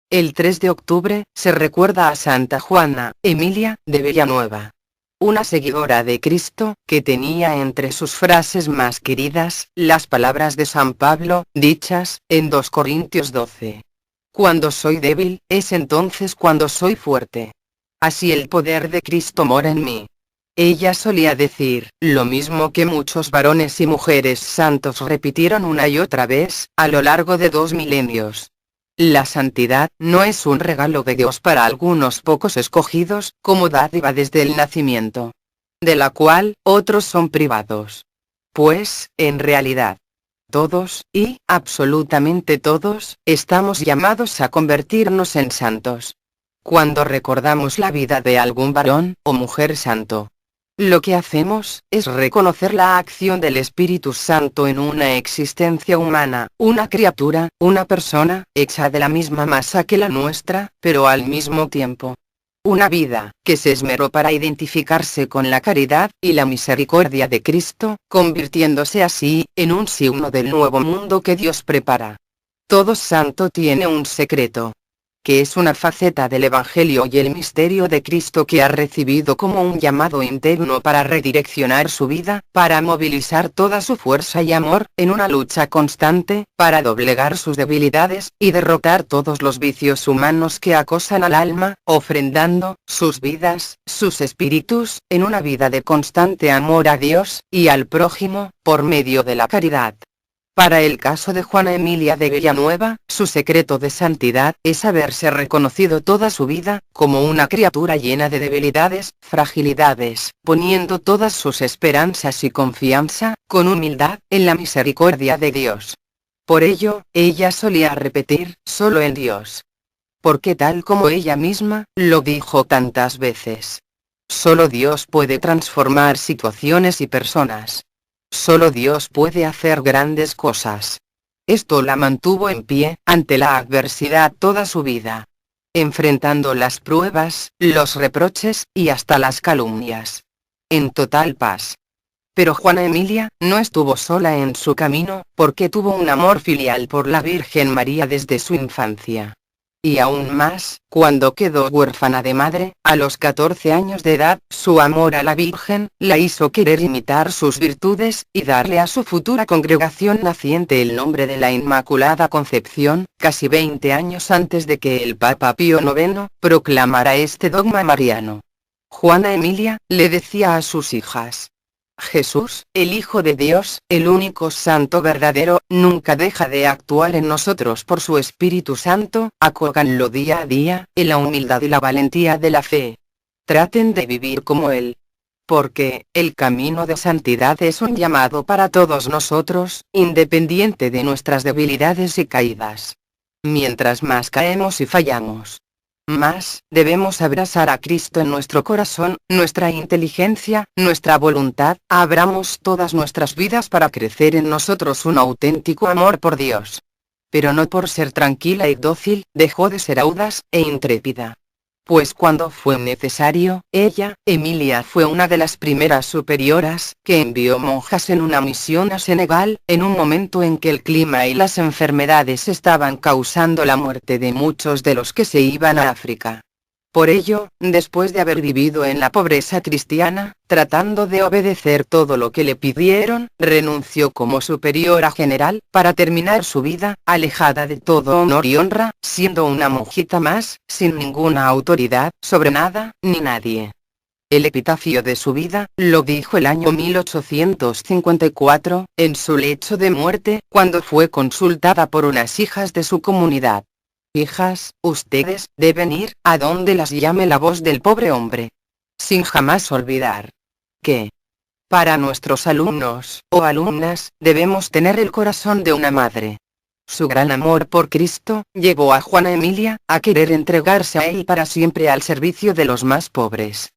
El 3 de octubre, se recuerda a Santa Juana Emilia de Villanueva, una seguidora de Cristo, que tenía entre sus frases más queridas, las palabras de San Pablo, dichas, en 2 Corintios 12. Cuando soy débil, es entonces cuando soy fuerte. Así el poder de Cristo mora en mí. Ella solía decir, lo mismo que muchos varones y mujeres santos repitieron una y otra vez, a lo largo de 2 milenios. La santidad no es un regalo de Dios para algunos pocos escogidos, como dádiva desde el nacimiento, de la cual otros son privados. Pues, en realidad, todos, y absolutamente todos, estamos llamados a convertirnos en santos. Cuando recordamos la vida de algún varón o mujer santo, lo que hacemos es reconocer la acción del Espíritu Santo en una existencia humana, una criatura, una persona, hecha de la misma masa que la nuestra, pero al mismo tiempo, una vida que se esmeró para identificarse con la caridad y la misericordia de Cristo, convirtiéndose así en un signo del nuevo mundo que Dios prepara. Todo santo tiene un secreto, que es una faceta del Evangelio y el misterio de Cristo que ha recibido como un llamado interno para redireccionar su vida, para movilizar toda su fuerza y amor, en una lucha constante, para doblegar sus debilidades, y derrotar todos los vicios humanos que acosan al alma, ofrendando sus vidas, sus espíritus, en una vida de constante amor a Dios, y al prójimo, por medio de la caridad. Para el caso de Juana Emilia de Villanueva, su secreto de santidad es haberse reconocido toda su vida, como una criatura llena de debilidades, fragilidades, poniendo todas sus esperanzas y confianza, con humildad, en la misericordia de Dios. Por ello, ella solía repetir, solo en Dios. Porque tal como ella misma, lo dijo tantas veces, solo Dios puede transformar situaciones y personas. Solo Dios puede hacer grandes cosas. Esto la mantuvo en pie, ante la adversidad toda su vida, enfrentando las pruebas, los reproches, y hasta las calumnias, en total paz. Pero Juana Emilia no estuvo sola en su camino, porque tuvo un amor filial por la Virgen María desde su infancia. Y aún más, cuando quedó huérfana de madre, a los 14 años de edad, su amor a la Virgen, la hizo querer imitar sus virtudes, y darle a su futura congregación naciente el nombre de la Inmaculada Concepción, casi 20 años antes de que el Papa Pío IX proclamara este dogma mariano. Juana Emilia le decía a sus hijas: Jesús, el Hijo de Dios, el único santo verdadero, nunca deja de actuar en nosotros por su Espíritu Santo, acóganlo día a día, en la humildad y la valentía de la fe. Traten de vivir como Él. Porque, el camino de santidad es un llamado para todos nosotros, independiente de nuestras debilidades y caídas. Mientras más caemos y fallamos, más debemos abrazar a Cristo en nuestro corazón, nuestra inteligencia, nuestra voluntad, abramos todas nuestras vidas para crecer en nosotros un auténtico amor por Dios. Pero no por ser tranquila y dócil, dejó de ser audaz e intrépida. Pues cuando fue necesario, ella, Emilia, fue una de las primeras superioras, que envió monjas en una misión a Senegal, en un momento en que el clima y las enfermedades estaban causando la muerte de muchos de los que se iban a África. Por ello, después de haber vivido en la pobreza cristiana, tratando de obedecer todo lo que le pidieron, renunció como superiora general, para terminar su vida, alejada de todo honor y honra, siendo una monjita más, sin ninguna autoridad, sobre nada, ni nadie. El epitafio de su vida, lo dijo el año 1854, en su lecho de muerte, cuando fue consultada por unas hijas de su comunidad. Hijas, ustedes deben ir a donde las llame la voz del pobre hombre. Sin jamás olvidar que, para nuestros alumnos o alumnas, debemos tener el corazón de una madre. Su gran amor por Cristo llevó a Juana Emilia a querer entregarse a Él para siempre al servicio de los más pobres.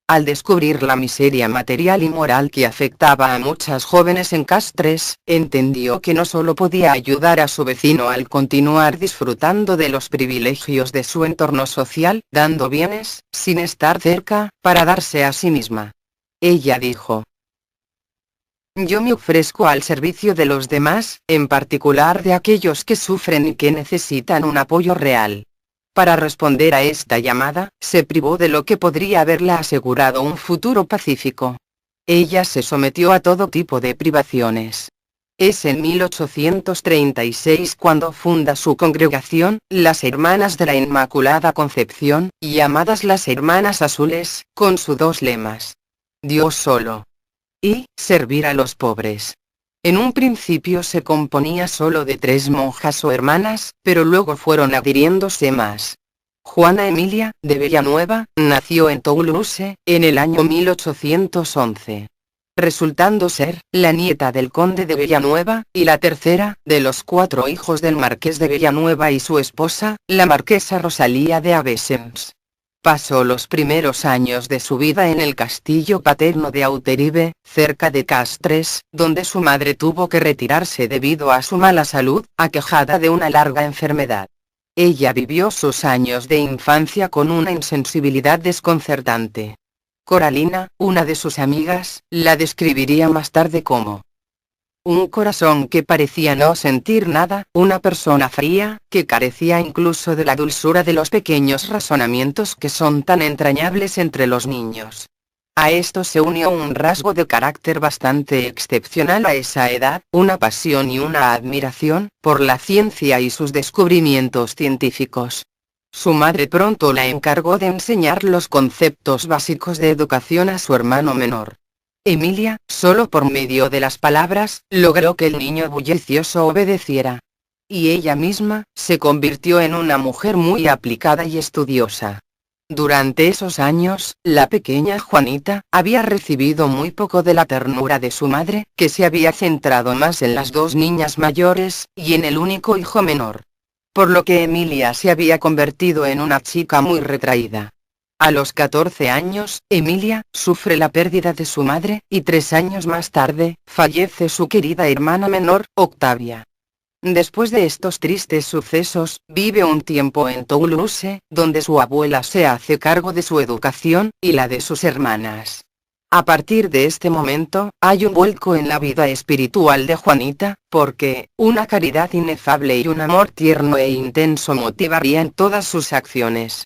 Al descubrir la miseria material y moral que afectaba a muchas jóvenes en Castres, entendió que no solo podía ayudar a su vecino al continuar disfrutando de los privilegios de su entorno social, dando bienes, sin estar cerca, para darse a sí misma. Ella dijo: yo me ofrezco al servicio de los demás, en particular de aquellos que sufren y que necesitan un apoyo real. Para responder a esta llamada, se privó de lo que podría haberla asegurado un futuro pacífico. Ella se sometió a todo tipo de privaciones. Es en 1836 cuando funda su congregación, las Hermanas de la Inmaculada Concepción, llamadas las Hermanas Azules, con sus dos lemas: Dios solo y servir a los pobres. En un principio se componía solo de 3 monjas o hermanas, pero luego fueron adhiriéndose más. Juana Emilia, de Villanueva, nació en Toulouse, en el año 1811. Resultando ser la nieta del conde de Villanueva, y la tercera de los 4 hijos del marqués de Villanueva y su esposa, la marquesa Rosalía de Avesnes. Pasó los primeros años de su vida en el castillo paterno de Auteribe, cerca de Castres, donde su madre tuvo que retirarse debido a su mala salud, aquejada de una larga enfermedad. Ella vivió sus años de infancia con una insensibilidad desconcertante. Coralina, una de sus amigas, la describiría más tarde como un corazón que parecía no sentir nada, una persona fría, que carecía incluso de la dulzura de los pequeños razonamientos que son tan entrañables entre los niños. A esto se unió un rasgo de carácter bastante excepcional a esa edad, una pasión y una admiración por la ciencia y sus descubrimientos científicos. Su madre pronto la encargó de enseñar los conceptos básicos de educación a su hermano menor. Emilia, solo por medio de las palabras, logró que el niño bullicioso obedeciera. Y ella misma, se convirtió en una mujer muy aplicada y estudiosa. Durante esos años, la pequeña Juanita, había recibido muy poco de la ternura de su madre, que se había centrado más en las 2 niñas mayores, y en el único hijo menor. Por lo que Emilia se había convertido en una chica muy retraída. A los 14 años, Emilia sufre la pérdida de su madre, y 3 años más tarde, fallece su querida hermana menor, Octavia. Después de estos tristes sucesos, vive un tiempo en Toulouse, donde su abuela se hace cargo de su educación, y la de sus hermanas. A partir de este momento, hay un vuelco en la vida espiritual de Juanita, porque una caridad inefable y un amor tierno e intenso motivarían todas sus acciones.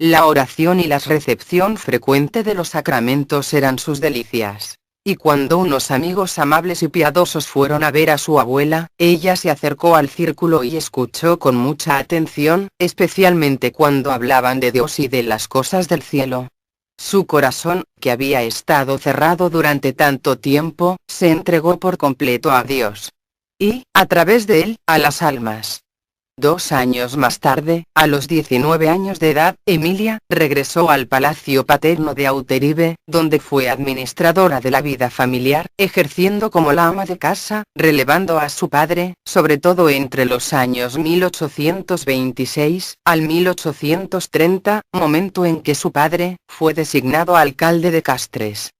La oración y la recepción frecuente de los sacramentos eran sus delicias. Y cuando unos amigos amables y piadosos fueron a ver a su abuela, ella se acercó al círculo y escuchó con mucha atención, especialmente cuando hablaban de Dios y de las cosas del cielo. Su corazón, que había estado cerrado durante tanto tiempo, se entregó por completo a Dios. Y, a través de él, a las almas. 2 años más tarde, a los 19 años de edad, Emilia regresó al palacio paterno de Auteribe, donde fue administradora de la vida familiar, ejerciendo como la ama de casa, relevando a su padre, sobre todo entre los años 1826 al 1830, momento en que su padre fue designado alcalde de Castres.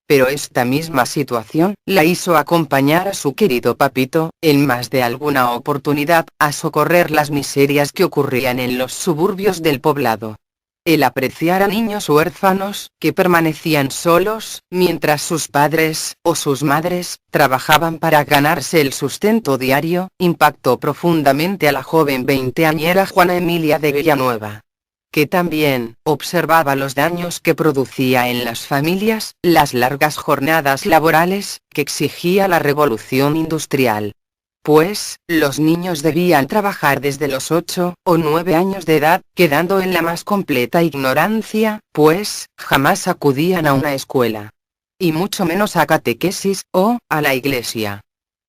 Pero esta misma situación la hizo acompañar a su querido papito, en más de alguna oportunidad, a socorrer las miserias que ocurrían en los suburbios del poblado. El apreciar a niños huérfanos, que permanecían solos, mientras sus padres, o sus madres, trabajaban para ganarse el sustento diario, impactó profundamente a la joven veinteañera Juana Emilia de Villanueva, que también observaba los daños que producía en las familias, las largas jornadas laborales, que exigía la revolución industrial. Pues, los niños debían trabajar desde los 8 o 9 años de edad, quedando en la más completa ignorancia, pues, jamás acudían a una escuela. Y mucho menos a catequesis, o a la iglesia.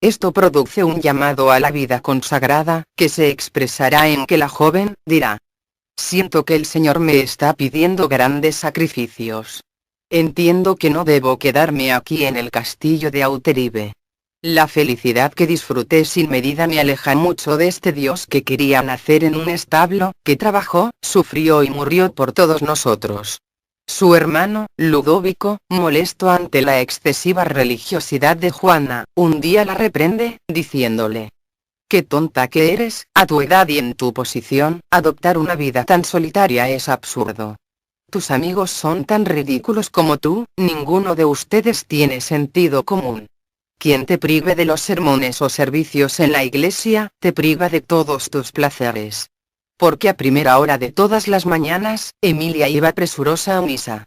Esto produce un llamado a la vida consagrada, que se expresará en que la joven dirá: siento que el Señor me está pidiendo grandes sacrificios. Entiendo que no debo quedarme aquí en el castillo de Auteribe. La felicidad que disfruté sin medida me aleja mucho de este Dios que quería nacer en un establo, que trabajó, sufrió y murió por todos nosotros. Su hermano, Ludovico, molesto ante la excesiva religiosidad de Juana, un día la reprende, diciéndole: «Qué tonta que eres, a tu edad y en tu posición, adoptar una vida tan solitaria es absurdo. Tus amigos son tan ridículos como tú, ninguno de ustedes tiene sentido común. Quien te prive de los sermones o servicios en la iglesia, te priva de todos tus placeres. porque a primera hora de todas las mañanas, Emilia iba presurosa a misa.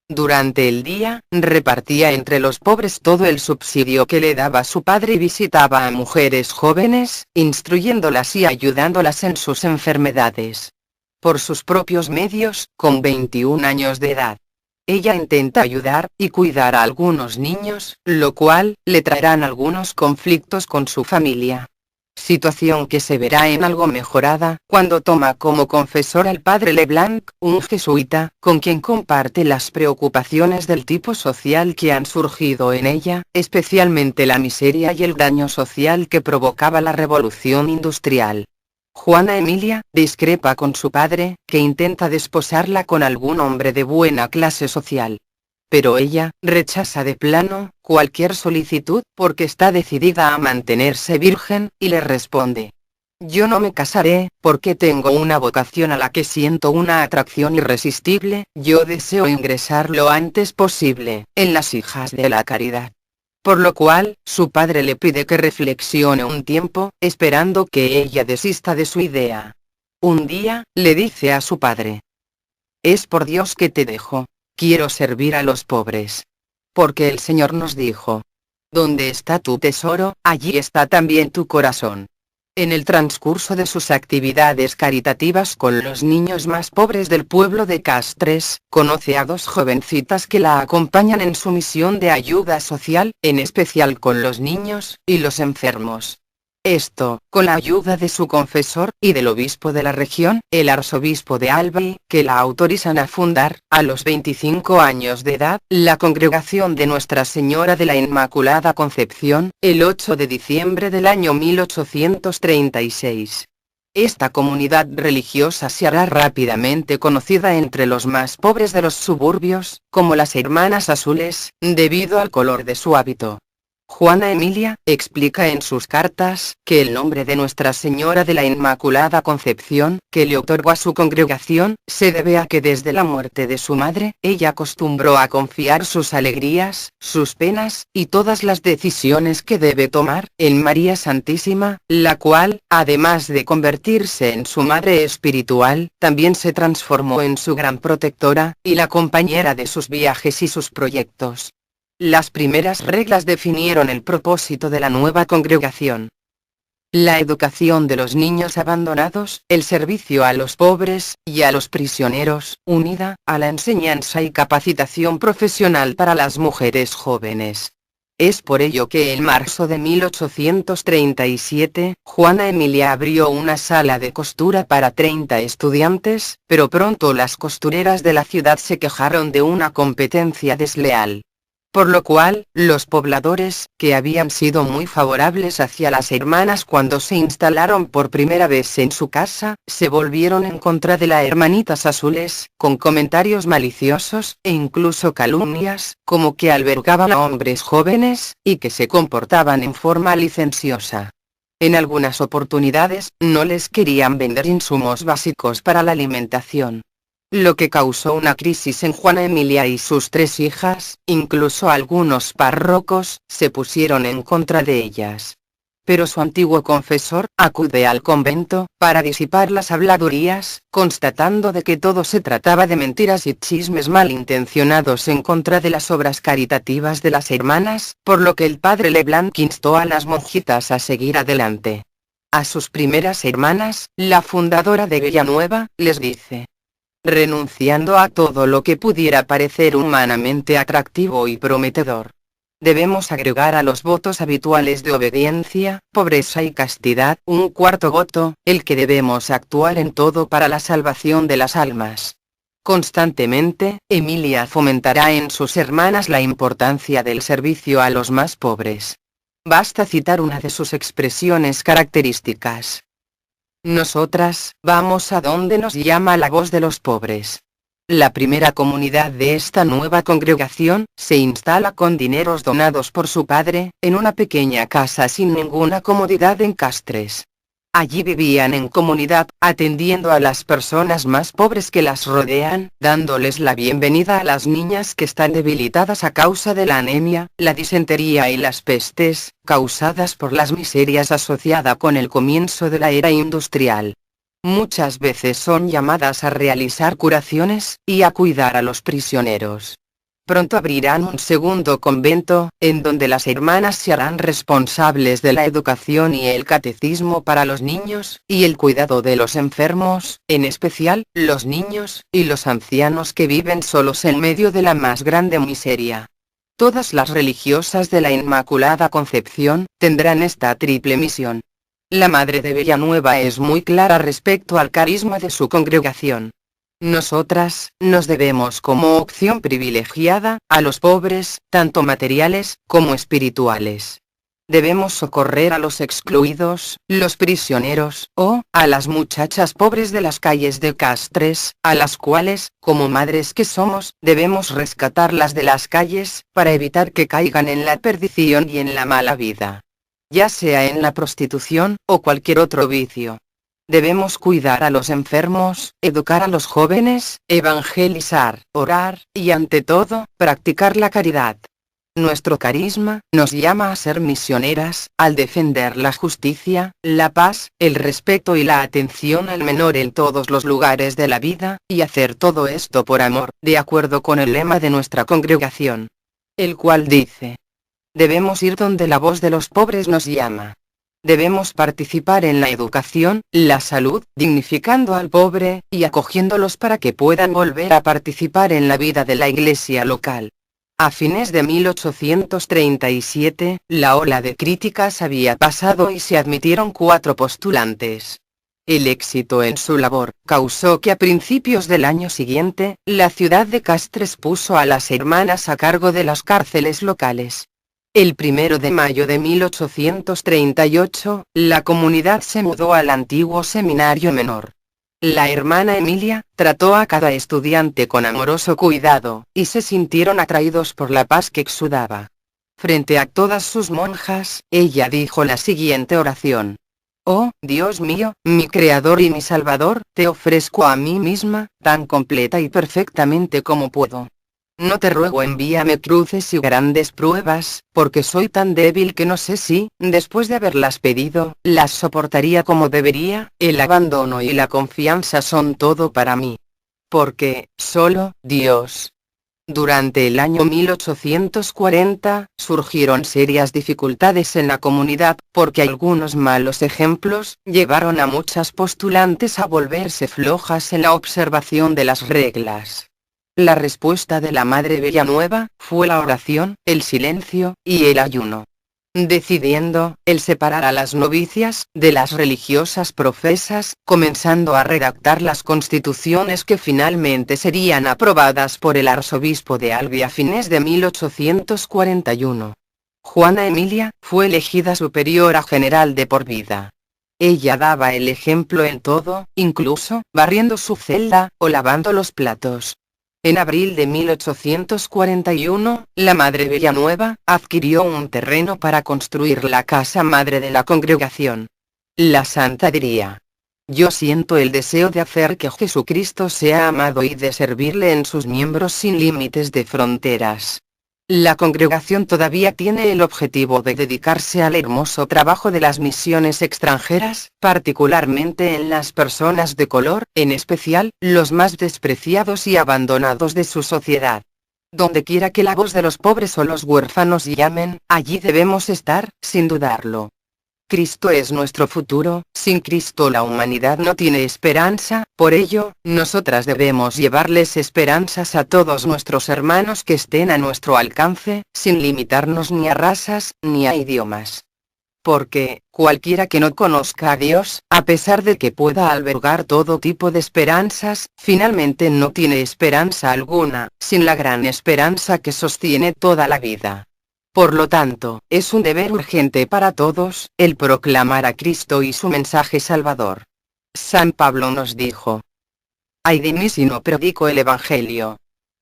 Durante el día, repartía entre los pobres todo el subsidio que le daba su padre y visitaba a mujeres jóvenes, instruyéndolas y ayudándolas en sus enfermedades. Por sus propios medios, con 21 años de edad, ella intenta ayudar y cuidar a algunos niños, lo cual le traerán algunos conflictos con su familia. Situación que se verá en algo mejorada, cuando toma como confesor al padre Leblanc, un jesuita, con quien comparte las preocupaciones del tipo social que han surgido en ella, especialmente la miseria y el daño social que provocaba la revolución industrial. Juana Emilia discrepa con su padre, que intenta desposarla con algún hombre de buena clase social. Pero ella rechaza de plano cualquier solicitud, porque está decidida a mantenerse virgen, y le responde: yo no me casaré, porque tengo una vocación a la que siento una atracción irresistible, yo deseo ingresar lo antes posible en las hijas de la caridad. Por lo cual, su padre le pide que reflexione un tiempo, esperando que ella desista de su idea. Un día, le dice a su padre: es por Dios que te dejo. Quiero servir a los pobres. Porque el Señor nos dijo: donde está tu tesoro, allí está también tu corazón. En el transcurso de sus actividades caritativas con los niños más pobres del pueblo de Castres, conoce a dos jovencitas que la acompañan en su misión de ayuda social, en especial con los niños y los enfermos. Esto, con la ayuda de su confesor, y del obispo de la región, el arzobispo de Albi, que la autorizan a fundar, a los 25 años de edad, la Congregación de Nuestra Señora de la Inmaculada Concepción, el 8 de diciembre del año 1836. Esta comunidad religiosa se hará rápidamente conocida entre los más pobres de los suburbios, como las Hermanas Azules, debido al color de su hábito. Juana Emilia explica en sus cartas que el nombre de Nuestra Señora de la Inmaculada Concepción, que le otorgó a su congregación, se debe a que desde la muerte de su madre, ella acostumbró a confiar sus alegrías, sus penas, y todas las decisiones que debe tomar, en María Santísima, la cual, además de convertirse en su madre espiritual, también se transformó en su gran protectora, y la compañera de sus viajes y sus proyectos. Las primeras reglas definieron el propósito de la nueva congregación: la educación de los niños abandonados, el servicio a los pobres y a los prisioneros, unida a la enseñanza y capacitación profesional para las mujeres jóvenes. Es por ello que en marzo de 1837, Juana Emilia abrió una sala de costura para 30 estudiantes, pero pronto las costureras de la ciudad se quejaron de una competencia desleal. Por lo cual, los pobladores, que habían sido muy favorables hacia las hermanas cuando se instalaron por primera vez en su casa, se volvieron en contra de las Hermanitas Azules, con comentarios maliciosos, e incluso calumnias, como que albergaban a hombres jóvenes, y que se comportaban en forma licenciosa. En algunas oportunidades, no les querían vender insumos básicos para la alimentación. Lo que causó una crisis en Juana Emilia y sus 3 hijas, incluso algunos párrocos, se pusieron en contra de ellas. Pero su antiguo confesor, acude al convento, para disipar las habladurías, constatando de que todo se trataba de mentiras y chismes malintencionados en contra de las obras caritativas de las hermanas, por lo que el padre Leblanc instó a las monjitas a seguir adelante. A sus primeras hermanas, la fundadora de Villanueva, les dice: renunciando a todo lo que pudiera parecer humanamente atractivo y prometedor, debemos agregar a los votos habituales de obediencia, pobreza y castidad, un cuarto voto, el que debemos actuar en todo para la salvación de las almas. Constantemente, Emilia fomentará en sus hermanas la importancia del servicio a los más pobres. Basta citar una de sus expresiones características: nosotras vamos a donde nos llama la voz de los pobres. La primera comunidad de esta nueva congregación se instala con dineros donados por su padre, en una pequeña casa sin ninguna comodidad en Castres. Allí vivían en comunidad, atendiendo a las personas más pobres que las rodean, dándoles la bienvenida a las niñas que están debilitadas a causa de la anemia, la disentería y las pestes, causadas por las miserias asociadas con el comienzo de la era industrial. Muchas veces son llamadas a realizar curaciones, y a cuidar a los prisioneros. Pronto abrirán un segundo convento, en donde las hermanas se harán responsables de la educación y el catecismo para los niños, y el cuidado de los enfermos, en especial, los niños, y los ancianos que viven solos en medio de la más grande miseria. Todas las religiosas de la Inmaculada Concepción, tendrán esta triple misión. La Madre de Villanueva es muy clara respecto al carisma de su congregación. Nosotras, nos debemos como opción privilegiada, a los pobres, tanto materiales, como espirituales. Debemos socorrer a los excluidos, los prisioneros, o, a las muchachas pobres de las calles de Castres, a las cuales, como madres que somos, debemos rescatarlas de las calles, para evitar que caigan en la perdición y en la mala vida. Ya sea en la prostitución, o cualquier otro vicio. Debemos cuidar a los enfermos, educar a los jóvenes, evangelizar, orar, y ante todo, practicar la caridad. Nuestro carisma nos llama a ser misioneras, al defender la justicia, la paz, el respeto y la atención al menor en todos los lugares de la vida, y hacer todo esto por amor, de acuerdo con el lema de nuestra congregación. El cual dice: debemos ir donde la voz de los pobres nos llama. Debemos participar en la educación, la salud, dignificando al pobre, y acogiéndolos para que puedan volver a participar en la vida de la iglesia local. A fines de 1837, la ola de críticas había pasado y se admitieron 4 postulantes. El éxito en su labor causó que a principios del año siguiente, la ciudad de Castres puso a las hermanas a cargo de las cárceles locales. El 1 de mayo de 1838, la comunidad se mudó al antiguo seminario menor. La hermana Emilia trató a cada estudiante con amoroso cuidado, y se sintieron atraídos por la paz que exudaba. Frente a todas sus monjas, ella dijo la siguiente oración: oh, Dios mío, mi Creador y mi Salvador, te ofrezco a mí misma, tan completa y perfectamente como puedo. No te ruego envíame cruces y grandes pruebas, porque soy tan débil que no sé si, después de haberlas pedido, las soportaría como debería. El abandono y la confianza son todo para mí. Porque, solo, Dios. Durante el año 1840, surgieron serias dificultades en la comunidad, porque algunos malos ejemplos, llevaron a muchas postulantes a volverse flojas en la observación de las reglas. La respuesta de la Madre Villanueva fue la oración, el silencio, y el ayuno. Decidiendo, el separar a las novicias, de las religiosas profesas, comenzando a redactar las constituciones que finalmente serían aprobadas por el arzobispo de Albi a fines de 1841. Juana Emilia, fue elegida superiora general de por vida. Ella daba el ejemplo en todo, incluso, barriendo su celda, o lavando los platos. En abril de 1841, la Madre Villanueva adquirió un terreno para construir la casa madre de la congregación. La santa diría: yo siento el deseo de hacer que Jesucristo sea amado y de servirle en sus miembros sin límites de fronteras. La congregación todavía tiene el objetivo de dedicarse al hermoso trabajo de las misiones extranjeras, particularmente en las personas de color, en especial, los más despreciados y abandonados de su sociedad. Donde quiera que la voz de los pobres o los huérfanos llamen, allí debemos estar, sin dudarlo. Cristo es nuestro futuro, sin Cristo la humanidad no tiene esperanza, por ello, nosotras debemos llevarles esperanzas a todos nuestros hermanos que estén a nuestro alcance, sin limitarnos ni a razas, ni a idiomas. Porque, cualquiera que no conozca a Dios, a pesar de que pueda albergar todo tipo de esperanzas, finalmente no tiene esperanza alguna, sin la gran esperanza que sostiene toda la vida. Por lo tanto, es un deber urgente para todos, el proclamar a Cristo y su mensaje salvador. San Pablo nos dijo: ay de mí si no predico el Evangelio.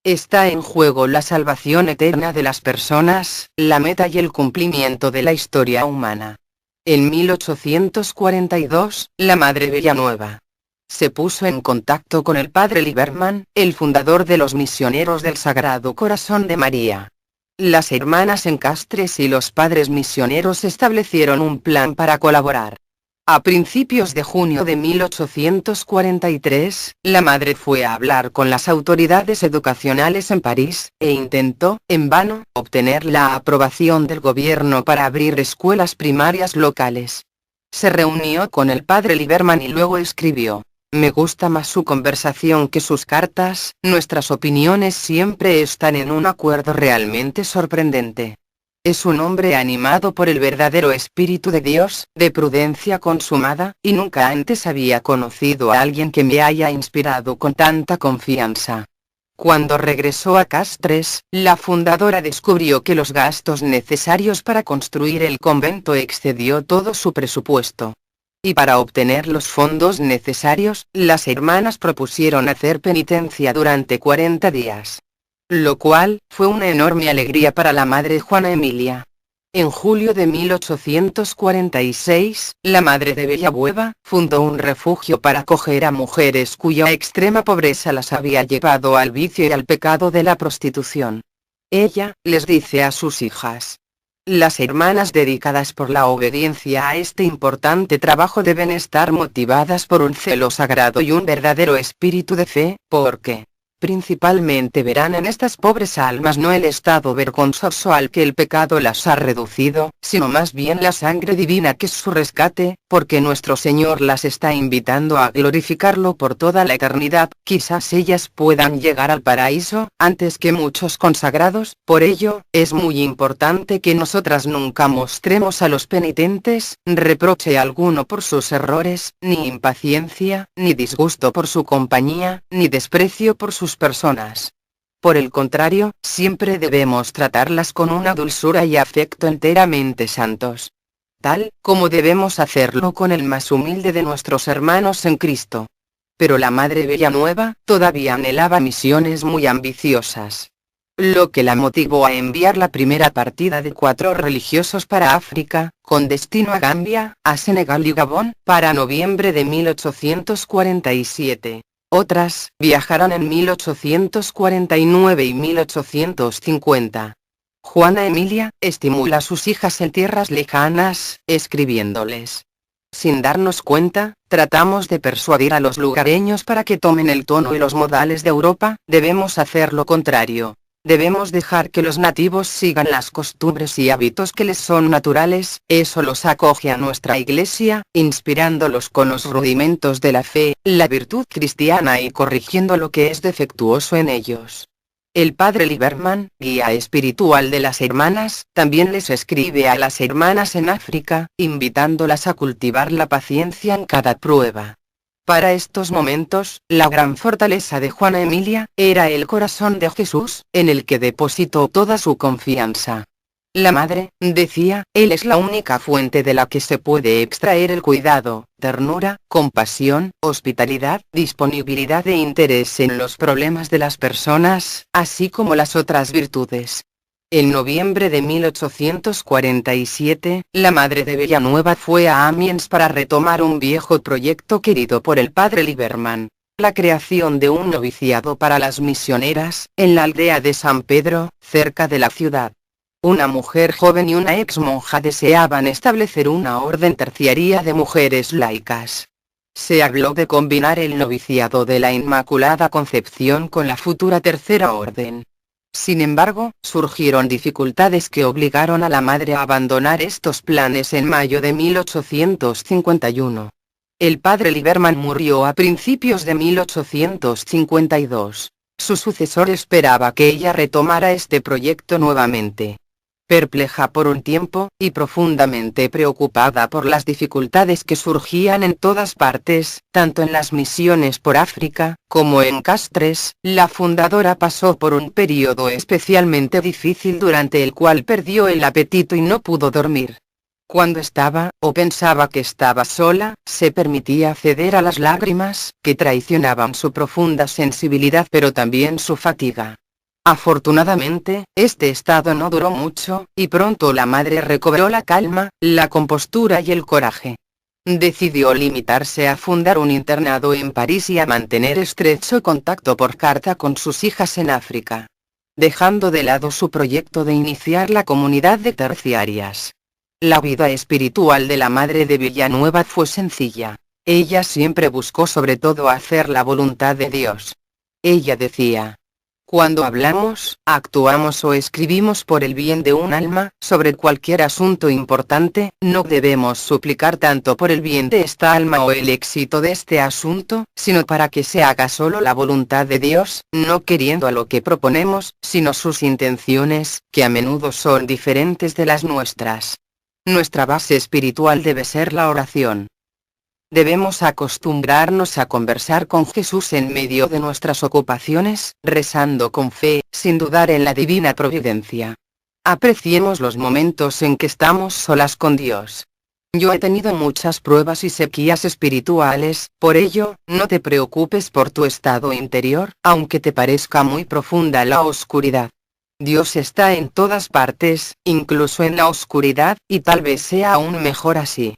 Está en juego la salvación eterna de las personas, la meta y el cumplimiento de la historia humana. En 1842, la Madre Villanueva se puso en contacto con el Padre Liberman, el fundador de los Misioneros del Sagrado Corazón de María. Las hermanas en Castres y los padres misioneros establecieron un plan para colaborar. A principios de junio de 1843, la madre fue a hablar con las autoridades educacionales en París, e intentó, en vano, obtener la aprobación del gobierno para abrir escuelas primarias locales. Se reunió con el padre Lieberman y luego escribió: "Me gusta más su conversación que sus cartas, nuestras opiniones siempre están en un acuerdo realmente sorprendente. Es un hombre animado por el verdadero Espíritu de Dios, de prudencia consumada, y nunca antes había conocido a alguien que me haya inspirado con tanta confianza". Cuando regresó a Castres, la fundadora descubrió que los gastos necesarios para construir el convento excedió todo su presupuesto. Y para obtener los fondos necesarios, las hermanas propusieron hacer penitencia durante 40 días. Lo cual, fue una enorme alegría para la madre Juana Emilia. En julio de 1846, la madre de Villabueva, fundó un refugio para acoger a mujeres cuya extrema pobreza las había llevado al vicio y al pecado de la prostitución. Ella, les dice a sus hijas: "Las hermanas dedicadas por la obediencia a este importante trabajo deben estar motivadas por un celo sagrado y un verdadero espíritu de fe, porque principalmente verán en estas pobres almas no el estado vergonzoso al que el pecado las ha reducido, sino más bien la sangre divina que es su rescate, porque nuestro Señor las está invitando a glorificarlo por toda la eternidad. Quizás ellas puedan llegar al paraíso, antes que muchos consagrados. Por ello, es muy importante que nosotras nunca mostremos a los penitentes reproche alguno por sus errores, ni impaciencia, ni disgusto por su compañía, ni desprecio por sus personas. Por el contrario, siempre debemos tratarlas con una dulzura y afecto enteramente santos, tal como debemos hacerlo con el más humilde de nuestros hermanos en Cristo". Pero la madre Villanueva todavía anhelaba misiones muy ambiciosas, lo que la motivó a enviar la primera partida de 4 religiosos para África, con destino a Gambia, a Senegal y Gabón, para noviembre de 1847. Otras viajarán en 1849 y 1850. Juana Emilia estimula a sus hijas en tierras lejanas, escribiéndoles: "Sin darnos cuenta, tratamos de persuadir a los lugareños para que tomen el tono y los modales de Europa. Debemos hacer lo contrario. Debemos dejar que los nativos sigan las costumbres y hábitos que les son naturales. Eso los acoge a nuestra Iglesia, inspirándolos con los rudimentos de la fe, la virtud cristiana y corrigiendo lo que es defectuoso en ellos". El padre Lieberman, guía espiritual de las hermanas, también les escribe a las hermanas en África, invitándolas a cultivar la paciencia en cada prueba. Para estos momentos, la gran fortaleza de Juana Emilia era el corazón de Jesús, en el que depositó toda su confianza. La madre, decía, Él es la única fuente de la que se puede extraer el cuidado, ternura, compasión, hospitalidad, disponibilidad e interés en los problemas de las personas, así como las otras virtudes. En noviembre de 1847, la madre de Villanueva fue a Amiens para retomar un viejo proyecto querido por el padre Lieberman: la creación de un noviciado para las misioneras, en la aldea de San Pedro, cerca de la ciudad. Una mujer joven y una ex monja deseaban establecer una orden terciaria de mujeres laicas. Se habló de combinar el noviciado de la Inmaculada Concepción con la futura Tercera Orden. Sin embargo, surgieron dificultades que obligaron a la madre a abandonar estos planes en mayo de 1851. El padre Lieberman murió a principios de 1852. Su sucesor esperaba que ella retomara este proyecto nuevamente. Perpleja por un tiempo, y profundamente preocupada por las dificultades que surgían en todas partes, tanto en las misiones por África, como en Castres, la fundadora pasó por un período especialmente difícil durante el cual perdió el apetito y no pudo dormir. Cuando estaba, o pensaba que estaba sola, se permitía ceder a las lágrimas, que traicionaban su profunda sensibilidad pero también su fatiga. Afortunadamente, este estado no duró mucho, y pronto la madre recobró la calma, la compostura y el coraje. Decidió limitarse a fundar un internado en París y a mantener estrecho contacto por carta con sus hijas en África, dejando de lado su proyecto de iniciar la comunidad de terciarias. La vida espiritual de la madre de Villanueva fue sencilla. Ella siempre buscó sobre todo hacer la voluntad de Dios. Ella decía: cuando hablamos, actuamos o escribimos por el bien de un alma, sobre cualquier asunto importante, no debemos suplicar tanto por el bien de esta alma o el éxito de este asunto, sino para que se haga solo la voluntad de Dios, no queriendo a lo que proponemos, sino sus intenciones, que a menudo son diferentes de las nuestras. Nuestra base espiritual debe ser la oración. Debemos acostumbrarnos a conversar con Jesús en medio de nuestras ocupaciones, rezando con fe, sin dudar en la divina providencia. Apreciemos los momentos en que estamos solas con Dios. Yo he tenido muchas pruebas y sequías espirituales, por ello, no te preocupes por tu estado interior, aunque te parezca muy profunda la oscuridad. Dios está en todas partes, incluso en la oscuridad, y tal vez sea aún mejor así.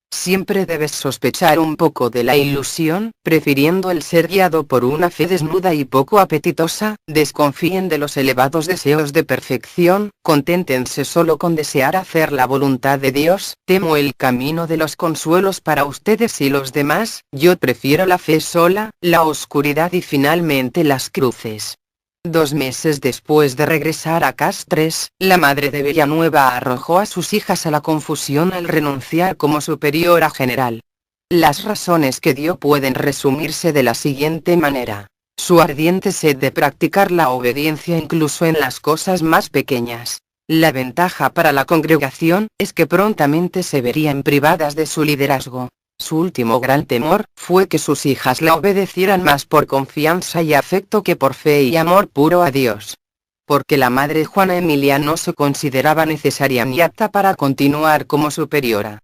Siempre debes sospechar un poco de la ilusión, prefiriendo el ser guiado por una fe desnuda y poco apetitosa. Desconfíen de los elevados deseos de perfección, conténtense solo con desear hacer la voluntad de Dios. Temo el camino de los consuelos para ustedes y los demás, yo prefiero la fe sola, la oscuridad y finalmente las cruces. 2 meses después de regresar a Castres, la madre de Villanueva arrojó a sus hijas a la confusión al renunciar como superiora general. Las razones que dio pueden resumirse de la siguiente manera: su ardiente sed de practicar la obediencia incluso en las cosas más pequeñas. La ventaja para la congregación es que prontamente se verían privadas de su liderazgo. Su último gran temor fue que sus hijas la obedecieran más por confianza y afecto que por fe y amor puro a Dios. Porque la madre Juana Emilia no se consideraba necesaria ni apta para continuar como superiora.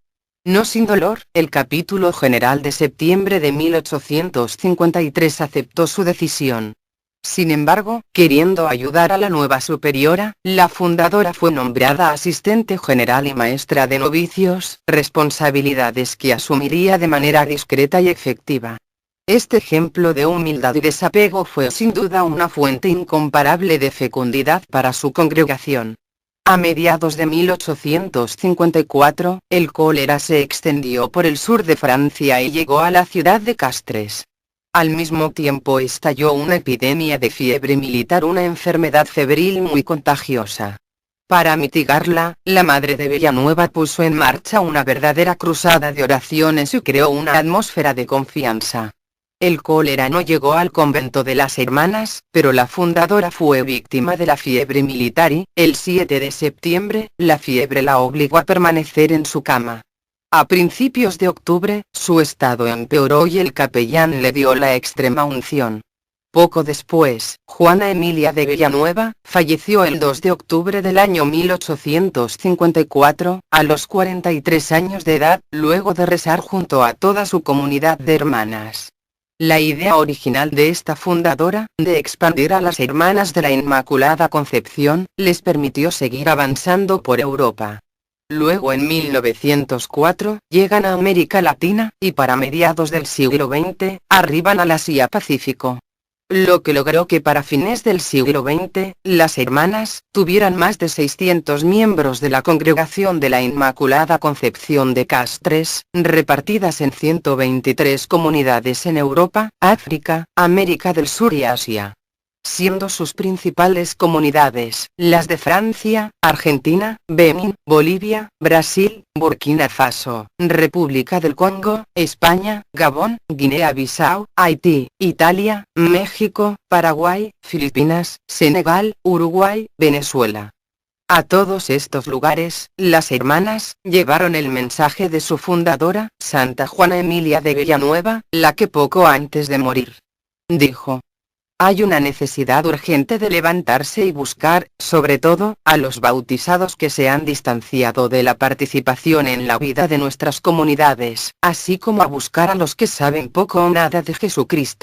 No sin dolor, el capítulo general de septiembre de 1853 aceptó su decisión. Sin embargo, queriendo ayudar a la nueva superiora, la fundadora fue nombrada asistente general y maestra de novicios, responsabilidades que asumiría de manera discreta y efectiva. Este ejemplo de humildad y desapego fue sin duda una fuente incomparable de fecundidad para su congregación. A mediados de 1854, el cólera se extendió por el sur de Francia y llegó a la ciudad de Castres. Al mismo tiempo estalló una epidemia de fiebre militar, una enfermedad febril muy contagiosa. Para mitigarla, la madre de Villanueva puso en marcha una verdadera cruzada de oraciones y creó una atmósfera de confianza. El cólera no llegó al convento de las hermanas, pero la fundadora fue víctima de la fiebre militar y, el 7 de septiembre, la fiebre la obligó a permanecer en su cama. A principios de octubre, su estado empeoró y el capellán le dio la extrema unción. Poco después, Juana Emilia de Villanueva falleció el 2 de octubre del año 1854, a los 43 años de edad, luego de rezar junto a toda su comunidad de hermanas. La idea original de esta fundadora, de expandir a las hermanas de la Inmaculada Concepción, les permitió seguir avanzando por Europa. Luego en 1904, llegan a América Latina, y para mediados del siglo XX, arriban al Asia-Pacífico. Lo que logró que para fines del siglo XX, las hermanas, tuvieran más de 600 miembros de la Congregación de la Inmaculada Concepción de Castres, repartidas en 123 comunidades en Europa, África, América del Sur y Asia. Siendo sus principales comunidades, las de Francia, Argentina, Benín, Bolivia, Brasil, Burkina Faso, República del Congo, España, Gabón, Guinea-Bissau, Haití, Italia, México, Paraguay, Filipinas, Senegal, Uruguay, Venezuela. A todos estos lugares, las hermanas llevaron el mensaje de su fundadora, Santa Juana Emilia de Villanueva, la que poco antes de morir dijo: hay una necesidad urgente de levantarse y buscar, sobre todo, a los bautizados que se han distanciado de la participación en la vida de nuestras comunidades, así como a buscar a los que saben poco o nada de Jesucristo.